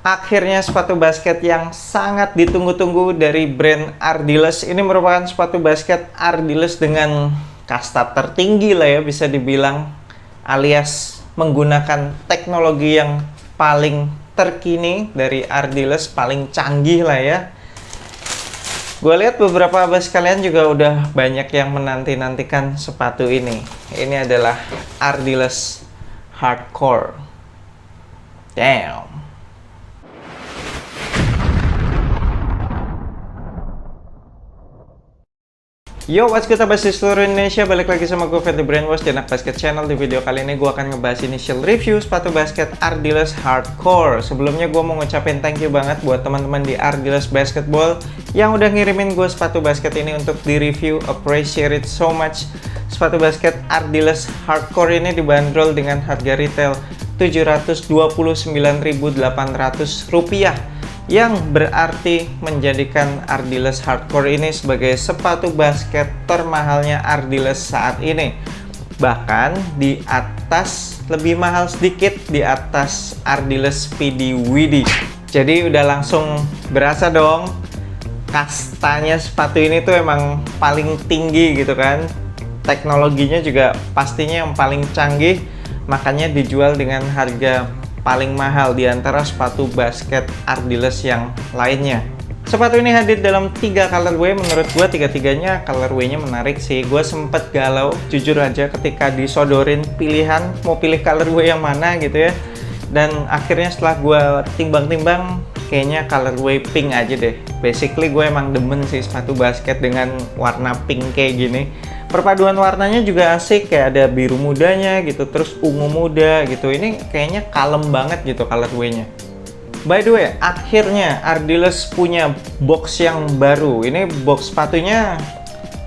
Akhirnya sepatu basket yang sangat ditunggu-tunggu dari brand Ardiles. Ini merupakan sepatu basket Ardiles dengan kasta tertinggi lah ya, bisa dibilang, alias menggunakan teknologi yang paling terkini dari Ardiles, paling canggih lah ya. Gue lihat beberapa abas kalian juga udah banyak yang menanti-nantikan sepatu ini. Ini adalah Ardiles Hardcore. Damn. Yo, what's good abas di seluruh Indonesia, balik lagi sama gue Fat The Brainwash di Anak Basket Channel. Di video kali ini gue akan ngebahas initial review sepatu basket Ardiles Hardcore. Sebelumnya gue mau ngucapin thank you banget buat teman-teman di Ardiles Basketball yang udah ngirimin gue sepatu basket ini untuk di review. Appreciate it so much. Sepatu basket Ardiles Hardcore ini dibanderol dengan harga retail Rp729.800, yang berarti menjadikan Ardiles Hardcore ini sebagai sepatu basket termahalnya Ardiles saat ini. Bahkan di atas, lebih mahal sedikit di atas Ardiles Speedy Widi. Jadi udah langsung berasa dong, kastanya sepatu ini tuh emang paling tinggi gitu kan. Teknologinya juga pastinya yang paling canggih, makanya dijual dengan harga paling mahal di antara sepatu basket Ardiles yang lainnya. Sepatu ini hadir dalam 3 colorway. Menurut gue tiga-tiganya colorway-nya menarik sih. Gue sempet galau jujur aja ketika disodorin pilihan mau pilih colorway yang mana gitu ya. Dan akhirnya setelah gue timbang-timbang, kayaknya colorway pink aja deh. Basically gue emang demen sih sepatu basket dengan warna pink kayak gini. Perpaduan warnanya juga asik, kayak ada biru mudanya gitu, terus ungu muda gitu. Ini kayaknya kalem banget gitu colorway-nya. By the way, akhirnya Ardiles punya box yang baru. Ini box sepatunya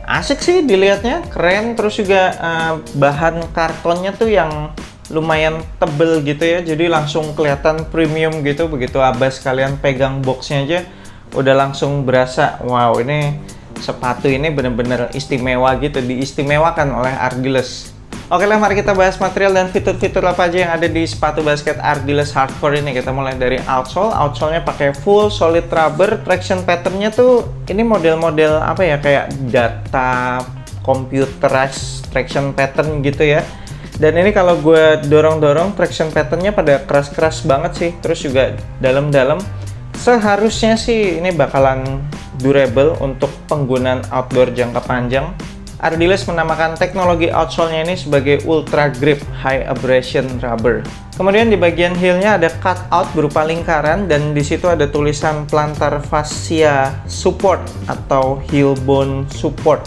asik sih dilihatnya, keren. Terus juga bahan kartonnya tuh yang lumayan tebel gitu ya, jadi langsung kelihatan premium gitu. Begitu abas kalian pegang boxnya aja udah langsung berasa, wow, ini sepatu ini bener-bener istimewa gitu, diistimewakan oleh Ardiles. Oke lah, mari kita bahas material dan fitur-fitur apa aja yang ada di sepatu basket Ardiles Hardcore ini. Kita mulai dari outsole. Outsole-nya pakai full solid rubber. Traction pattern-nya tuh ini model-model apa ya, kayak data computerized traction pattern gitu ya. Dan ini kalau gue dorong-dorong, traction pattern-nya pada keras-keras banget sih. Terus juga dalam-dalam. Seharusnya sih ini bakalan durable untuk penggunaan outdoor jangka panjang. Ardiles menamakan teknologi outsole-nya ini sebagai Ultra Grip High Abrasion Rubber. Kemudian di bagian heel-nya ada cutout berupa lingkaran, dan di situ ada tulisan plantar fascia support atau heel bone support.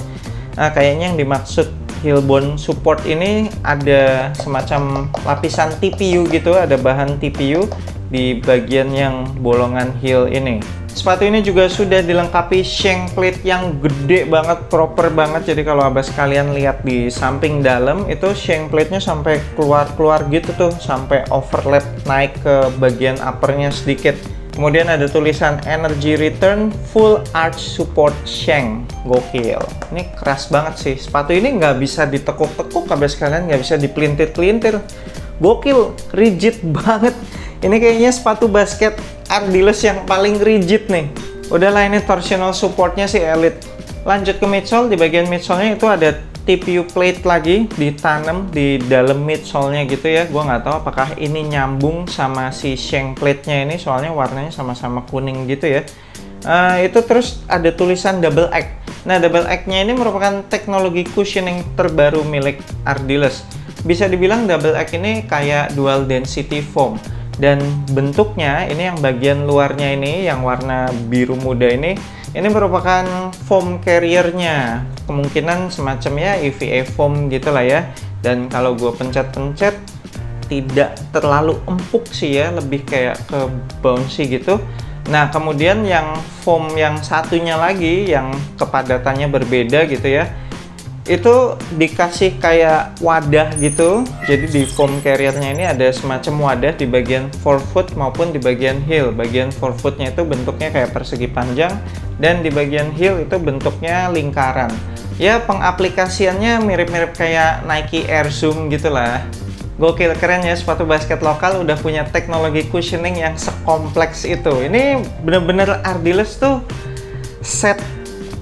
Nah, kayaknya yang dimaksud heel bone support ini ada semacam lapisan TPU gitu, ada bahan TPU di bagian yang bolongan heel ini. Sepatu ini juga sudah dilengkapi shank plate yang gede banget, proper banget. Jadi kalau abas kalian lihat di samping dalam itu shank plate-nya sampai keluar-keluar gitu tuh, sampai overlap naik ke bagian uppernya sedikit. Kemudian ada tulisan Energy Return Full Arch Support Shank. Gokil. Ini keras banget sih. Sepatu ini nggak bisa ditekuk-tekuk abas kalian, nggak bisa dipelintir-pelintir. Gokil, rigid banget. Ini kayaknya sepatu basket Ardiles yang paling rigid nih. Udahlah, ini torsional supportnya sih elite. Lanjut ke midsole. Di bagian midsole-nya itu ada TPU plate lagi ditanam di dalam midsole-nya gitu ya. Gua nggak tahu apakah ini nyambung sama si shank plate-nya ini, soalnya warnanya sama-sama kuning gitu ya. Itu terus ada tulisan double egg. Nah, double egg-nya ini merupakan teknologi cushioning terbaru milik Ardiles. Bisa dibilang double egg ini kayak dual density foam. Dan bentuknya ini yang bagian luarnya ini yang warna biru muda ini merupakan foam carrier-nya. Kemungkinan semacamnya EVA foam gitu lah ya. Dan kalau gue pencet-pencet tidak terlalu empuk sih ya, lebih kayak ke bouncy gitu. Nah, kemudian yang foam yang satunya lagi yang kepadatannya berbeda gitu ya, itu dikasih kayak wadah gitu. Jadi di foam carrier-nya ini ada semacam wadah di bagian forefoot maupun di bagian heel. Bagian forefoot-nya itu bentuknya kayak persegi panjang, dan di bagian heel itu bentuknya lingkaran. Ya, pengaplikasiannya mirip-mirip kayak Nike Air Zoom gitulah. Gokil, keren ya, sepatu basket lokal udah punya teknologi cushioning yang sekompleks itu. Ini bener-bener Ardiles tuh set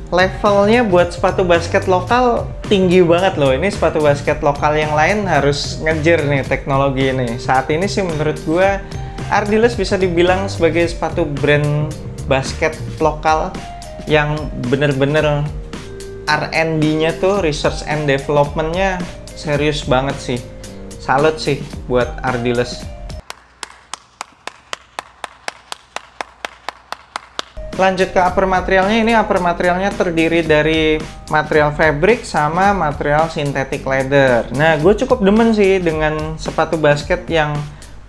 levelnya buat sepatu basket lokal tinggi banget loh. Ini sepatu basket lokal yang lain harus ngejar nih teknologi ini. Saat ini sih menurut gue Ardiles bisa dibilang sebagai sepatu brand basket lokal yang bener-bener R&D-nya tuh, research and development-nya serius banget sih. Salut sih buat Ardiles. Lanjut ke upper materialnya, ini upper materialnya terdiri dari material fabric sama material synthetic leather. Nah, gue cukup demen sih dengan sepatu basket yang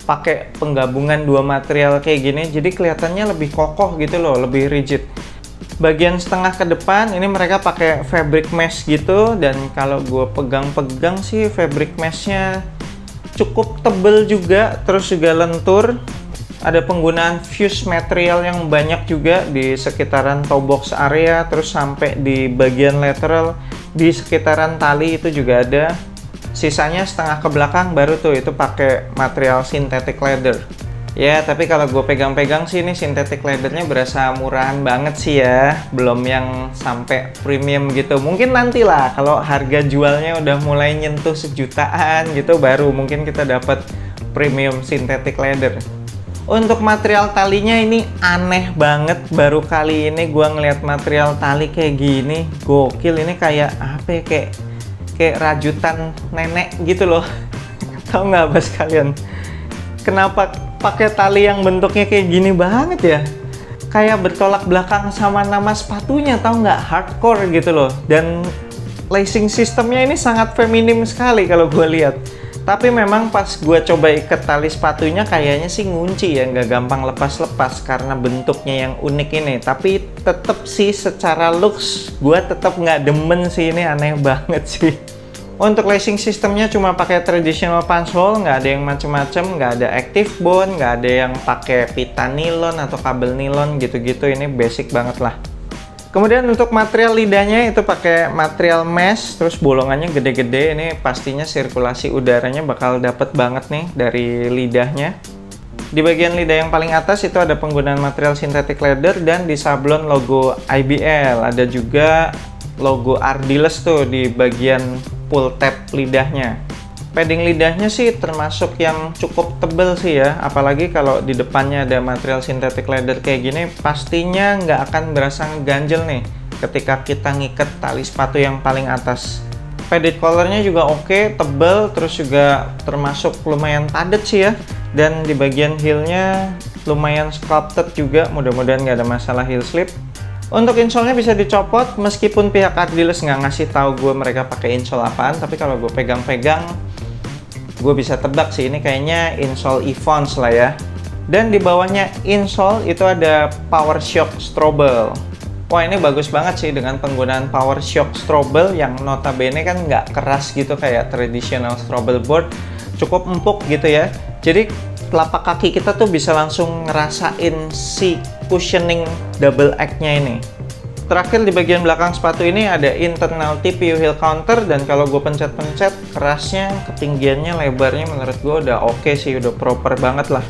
pakai penggabungan dua material kayak gini, jadi kelihatannya lebih kokoh gitu loh, lebih rigid. Bagian setengah ke depan ini mereka pakai fabric mesh gitu, dan kalau gue pegang-pegang sih fabric meshnya cukup tebel juga, terus juga lentur. Ada penggunaan fuse material yang banyak juga di sekitaran toe box area, terus sampai di bagian lateral, di sekitaran tali itu juga ada. Sisanya setengah ke belakang baru tuh itu pakai material synthetic leather. Ya, tapi kalau gue pegang-pegang sih ini synthetic leathernya berasa murahan banget sih ya, belum yang sampai premium gitu. Mungkin nanti lah kalau harga jualnya udah mulai nyentuh sejutaan gitu, baru mungkin kita dapat premium synthetic leather. Untuk material talinya ini aneh banget, baru kali ini gue ngeliat material tali kayak gini. Gokil, ini kayak apa ya, kayak rajutan nenek gitu loh. Tahu nggak Bas kalian? Kenapa pakai tali yang bentuknya kayak gini banget ya? Kayak bertolak belakang sama nama sepatunya, tahu nggak? Hardcore gitu loh. Dan lacing sistemnya ini sangat feminim sekali kalau gue lihat. Tapi memang pas gue coba ikat tali sepatunya kayaknya sih ngunci ya, nggak gampang lepas-lepas karena bentuknya yang unik ini. Tapi tetap sih secara looks gue tetap nggak demen sih, ini aneh banget sih. Untuk lacing sistemnya cuma pakai traditional punch hole, nggak ada yang macem-macem, nggak ada active bone, nggak ada yang pakai pita nilon atau kabel nilon gitu-gitu. Ini basic banget lah. Kemudian untuk material lidahnya itu pakai material mesh, terus bolongannya gede-gede. Ini pastinya sirkulasi udaranya bakal dapet banget nih dari lidahnya. Di bagian lidah yang paling atas itu ada penggunaan material synthetic leather dan di sablon logo IBL. Ada juga logo Ardiles tuh di bagian pull tab lidahnya. Padding lidahnya sih termasuk yang cukup tebel sih ya, apalagi kalau di depannya ada material synthetic leather kayak gini, pastinya nggak akan berasa ngeganjel nih ketika kita ngikat tali sepatu yang paling atas. Padded collarnya juga oke, tebel, terus juga termasuk lumayan padat sih ya, dan di bagian heelnya lumayan sculpted juga, mudah-mudahan nggak ada masalah heel slip. Untuk insole-nya bisa dicopot, meskipun pihak Ardiles nggak ngasih tahu gue mereka pakai insole apaan, tapi kalau gue pegang-pegang, gue bisa tebak sih ini kayaknya insole Evans lah ya. Dan di bawahnya insole itu ada PowerShock Strobel. Wah, ini bagus banget sih dengan penggunaan PowerShock Strobel yang notabene kan nggak keras gitu kayak traditional Strobel board, cukup empuk gitu ya. Jadi telapak kaki kita tuh bisa langsung ngerasain si cushioning double egg-nya ini. Terakhir di bagian belakang sepatu ini ada internal TPU heel counter, dan kalau gue pencet-pencet kerasnya, ketinggiannya, lebarnya menurut gue udah oke sih, udah proper banget lah.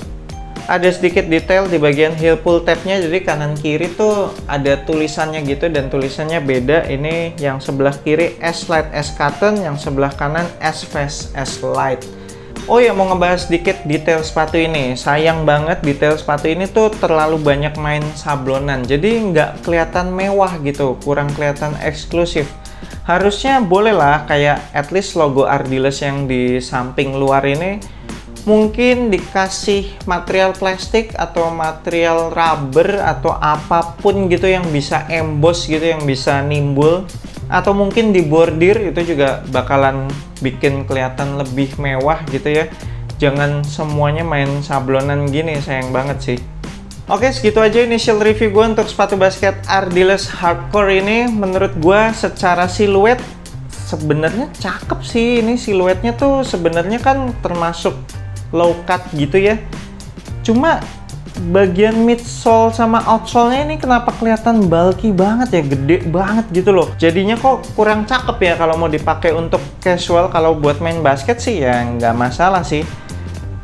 Ada sedikit detail di bagian heel pull tab-nya, jadi kanan kiri tuh ada tulisannya gitu dan tulisannya beda. Ini yang sebelah kiri S Light S Cotton, yang sebelah kanan S Fast S Light. Oh ya, mau ngebahas sedikit detail sepatu ini. Sayang banget detail sepatu ini tuh terlalu banyak main sablonan, jadi nggak kelihatan mewah gitu, kurang kelihatan eksklusif. Harusnya boleh lah kayak at least logo Ardiles yang di samping luar ini mungkin dikasih material plastik atau material rubber atau apapun gitu yang bisa emboss gitu, yang bisa nimbul, atau mungkin dibordir, itu juga bakalan bikin kelihatan lebih mewah gitu ya. Jangan semuanya main sablonan gini, sayang banget sih. Oke, segitu aja initial review gue untuk sepatu basket Ardiles Hardcore ini. Menurut gue secara siluet sebenarnya cakep sih. Ini siluetnya tuh sebenarnya kan termasuk low cut gitu ya. Cuma bagian midsole sama outsole-nya ini kenapa kelihatan bulky banget ya, gede banget gitu loh. Jadinya kok kurang cakep ya kalau mau dipakai untuk casual. Kalau buat main basket sih ya nggak masalah sih.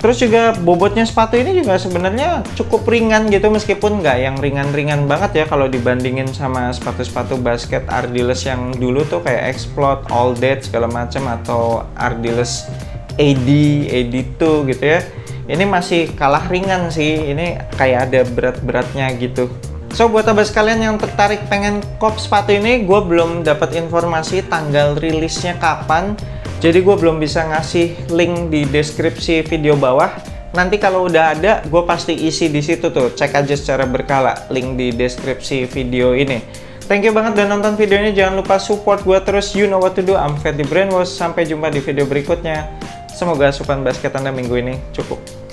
Terus juga bobotnya sepatu ini juga sebenarnya cukup ringan gitu, meskipun nggak yang ringan-ringan banget ya kalau dibandingin sama sepatu-sepatu basket Ardiles yang dulu tuh kayak Explode, All That segala macam, atau Ardiles AD2 gitu ya. Ini masih kalah ringan sih, ini kayak ada berat-beratnya gitu. So, buat abas kalian yang tertarik pengen kop sepatu ini, gue belum dapat informasi tanggal rilisnya kapan. Jadi gue belum bisa ngasih link di deskripsi video bawah. Nanti kalau udah ada, gue pasti isi di situ tuh. Cek aja secara berkala link di deskripsi video ini. Thank you banget udah nonton video ini. Jangan lupa support gue terus. You know what to do. I'm Fat the Brainwash. Sampai jumpa di video berikutnya. Semoga asupan basket Anda minggu ini cukup.